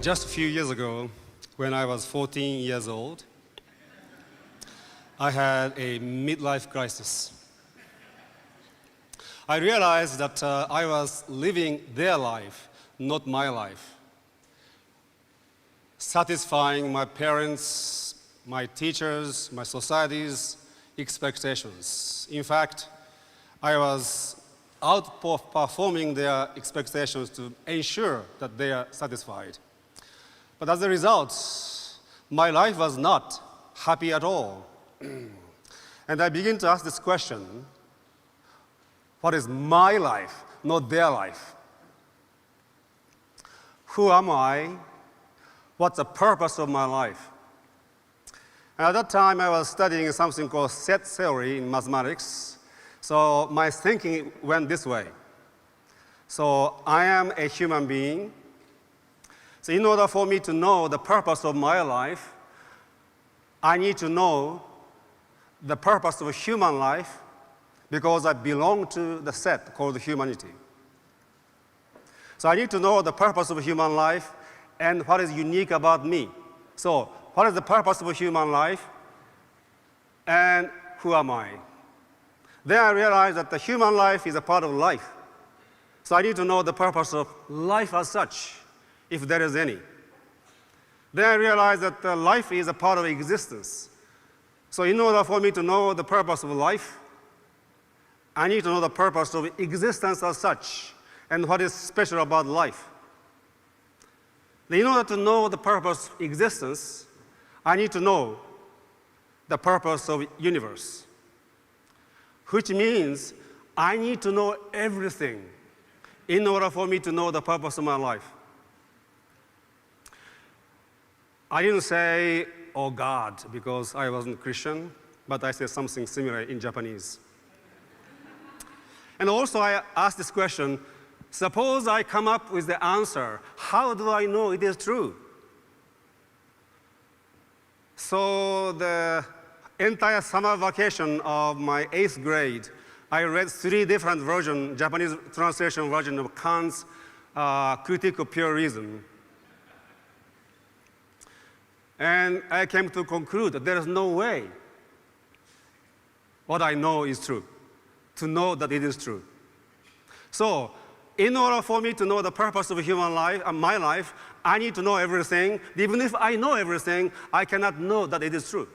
Just a few years ago, when I was 14 years old, I had a midlife crisis. I realized that I was living their life, not my life. Satisfying my parents, my teachers, my society's expectations. In fact, I was outperforming their expectations to ensure that they are satisfied. But as a result, my life was not happy at all. And I begin to ask this question, what is my life, not their life? Who am I? What's the purpose of my life? And at that time, I was studying something called set theory in mathematics. So my thinking went this way. So I am a human being. So in order for me to know the purpose of my life, I need to know the purpose of human life because I belong to the set called humanity. So I need to know the purpose of human life and what is unique about me. So what is the purpose of human life and who am I? Then I realized that the human life is a part of life. So I need to know the purpose of life as such, if there is any. Then I realized that life is a part of existence. So in order for me to know the purpose of life, I need to know the purpose of existence as such and what is special about life. In order to know the purpose of existence, I need to know the purpose of universe, which means I need to know everything in order for me to know the purpose of my life. I didn't say, oh God, because I wasn't Christian, but I said something similar in Japanese. And also I asked this question, suppose I come up with the answer, how do I know it is true? So the entire summer vacation of my 8th grade, I read 3 different versions, Japanese translation version of Kant's Critique of Pure Reason. And I came to conclude that there is no way what I know is true, to know that it is true. So, in order for me to know the purpose of human life, my life, I need to know everything. Even if I know everything, I cannot know that it is true.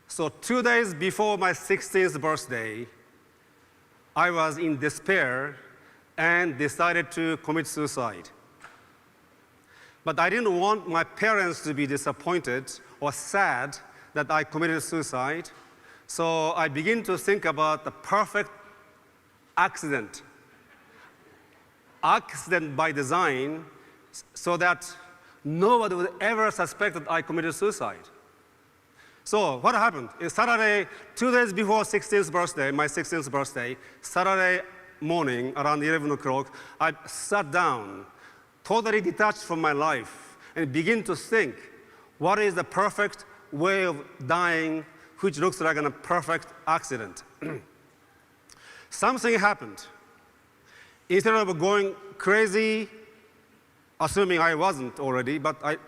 So 2 days before my 16th birthday, I was in despair and decided to commit suicide. But I didn't want my parents to be disappointed or sad that I committed suicide. So I began to think about the perfect accident by design, so that nobody would ever suspect that I committed suicide. So what happened? It's Saturday, 2 days before my 16th birthday, Saturday morning around 11 o'clock, I sat down, totally detached from my life, and begin to think, what is the perfect way of dying which looks like a perfect accident? Something happened. Instead of going crazy, assuming I wasn't already, but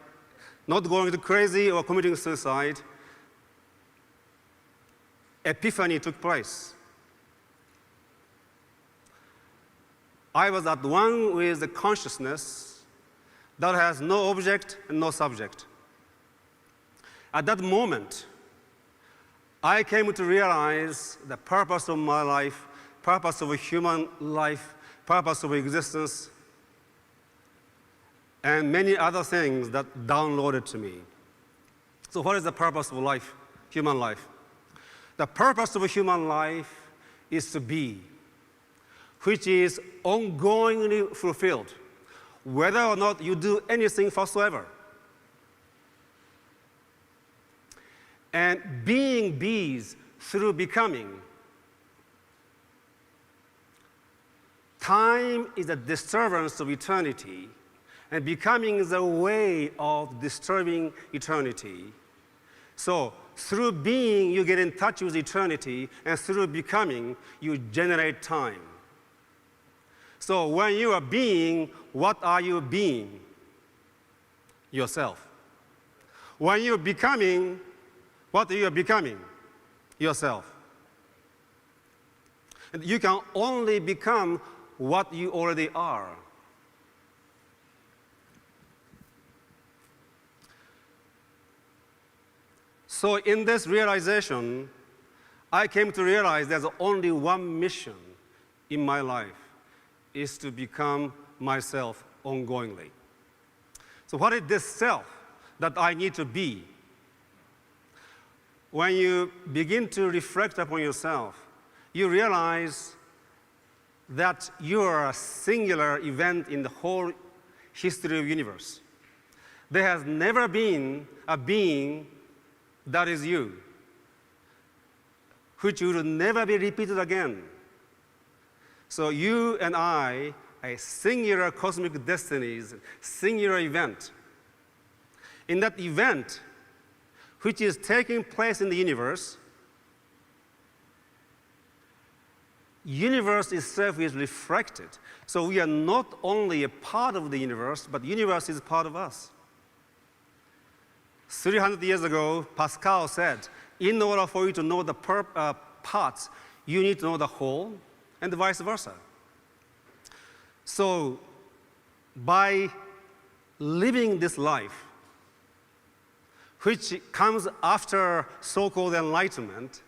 not going crazy or committing suicide, epiphany took place. I was at one with the consciousness that has no object and no subject. At that moment, I came to realize the purpose of my life, purpose of a human life, purpose of existence, and many other things that downloaded to me. So what is the purpose of life, human life? The purpose of a human life is to be, which is ongoingly fulfilled, whether or not you do anything whatsoever. And being bees through becoming. Time is a disturbance of eternity, and becoming is a way of disturbing eternity. So through being, you get in touch with eternity, and through becoming, you generate time. So when you are being, what are you being? Yourself. When you're becoming, what are you becoming? Yourself. And you can only become what you already are. So in this realization, I came to realize there's only one mission in my life, is to become myself ongoingly. So what is this self that I need to be? When you begin to reflect upon yourself, you realize that you are a singular event in the whole history of the universe. There has never been a being that is you, which will never be repeated again. So you and I, a singular cosmic destinies, singular event. In that event, which is taking place in the universe itself is reflected. So we are not only a part of the universe, but the universe is part of us. 300 years ago, Pascal said, in order for you to know the parts, you need to know the whole, and vice versa. So by living this life, which comes after so-called enlightenment,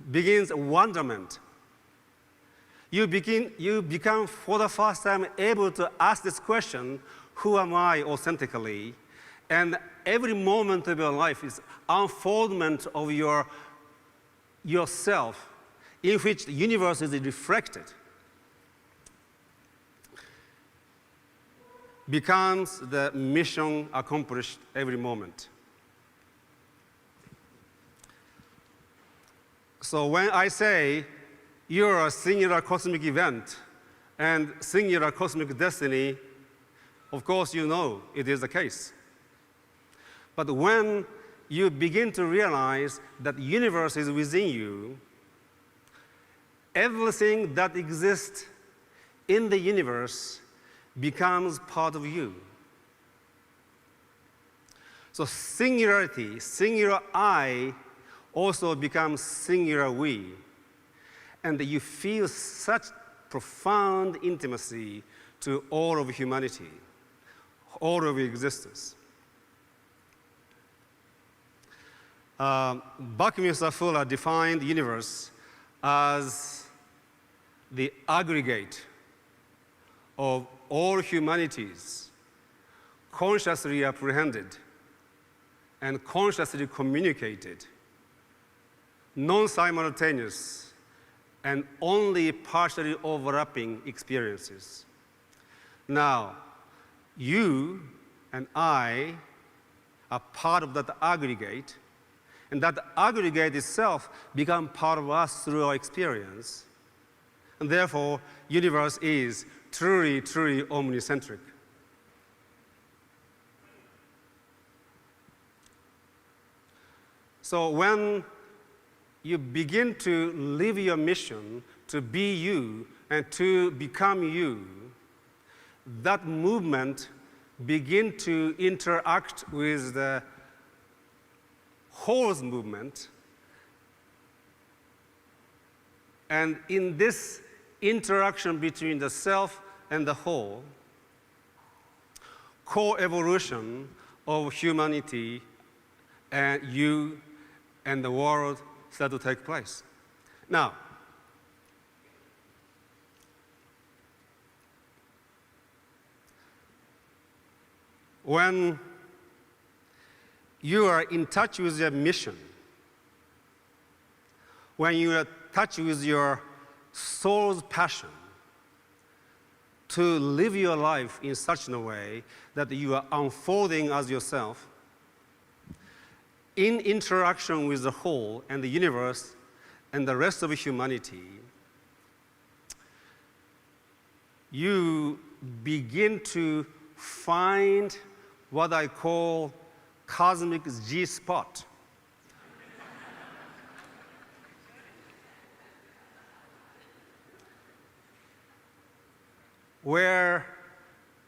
begins wonderment. You become for the first time able to ask this question, who am I authentically? And every moment of your life is unfoldment of yourself, in which the universe is reflected. Becomes the mission accomplished every moment. So when I say you're a singular cosmic event and singular cosmic destiny, of course you know it is the case. But when you begin to realize that the universe is within you, everything that exists in the universe becomes part of you. So singularity, singular I, also becomes singular we. And you feel such profound intimacy to all of humanity, all of existence. Buckminster Fuller defined the universe as the aggregate of all humanities consciously apprehended and consciously communicated, non-simultaneous and only partially overlapping experiences. Now, you and I are part of that aggregate, and that aggregate itself becomes part of us through our experience. And therefore, universe is truly, truly omnicentric. So when you begin to live your mission to be you and to become you, that movement begin to interact with the whole's movement. And in this interaction between the self and the whole, co-evolution of humanity and you and the world start to take place. Now, when you are in touch with your mission, when you are in touch with your soul's passion to live your life in such a way that you are unfolding as yourself, in interaction with the whole and the universe and the rest of humanity, you begin to find what I call cosmic G-spot. where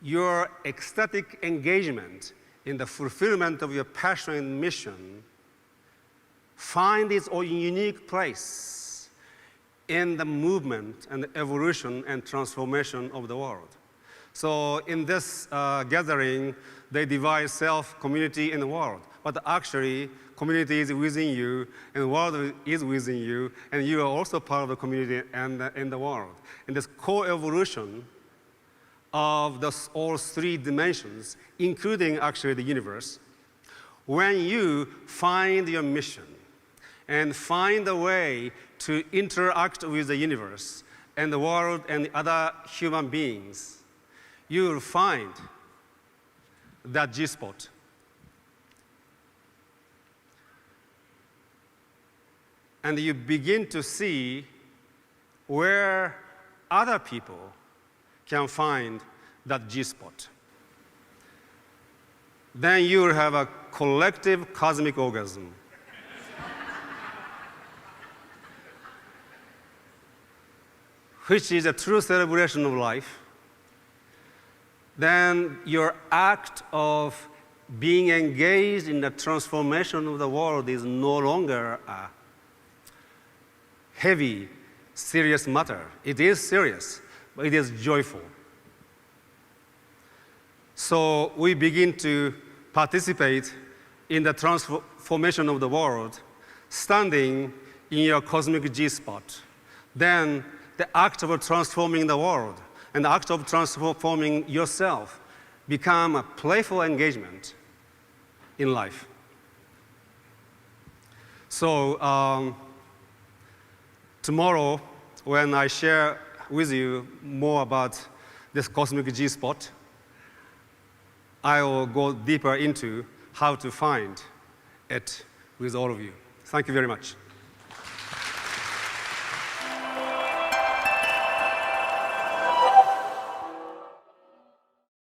your ecstatic engagement in the fulfillment of your passion and mission find its own unique place in the movement and the evolution and transformation of the world. So in this gathering, they divide self, community, and the world. But actually, community is within you, and the world is within you, and you are also part of the community and in the world. And this co-evolution of all three dimensions, including actually the universe, when you find your mission and find a way to interact with the universe and the world and the other human beings, you will find that G-spot. And you begin to see where other people can find that G-spot. Then you will have a collective cosmic orgasm. Which is a true celebration of life. Then your act of being engaged in the transformation of the world is no longer a heavy, serious matter. It is serious, but it is joyful. So we begin to participate in the transformation of the world, standing in your cosmic G-spot. Then the act of transforming the world and the act of transforming yourself become a playful engagement in life. So tomorrow, when I share with you more about this cosmic G-spot, I will go deeper into how to find it with all of you. Thank you very much.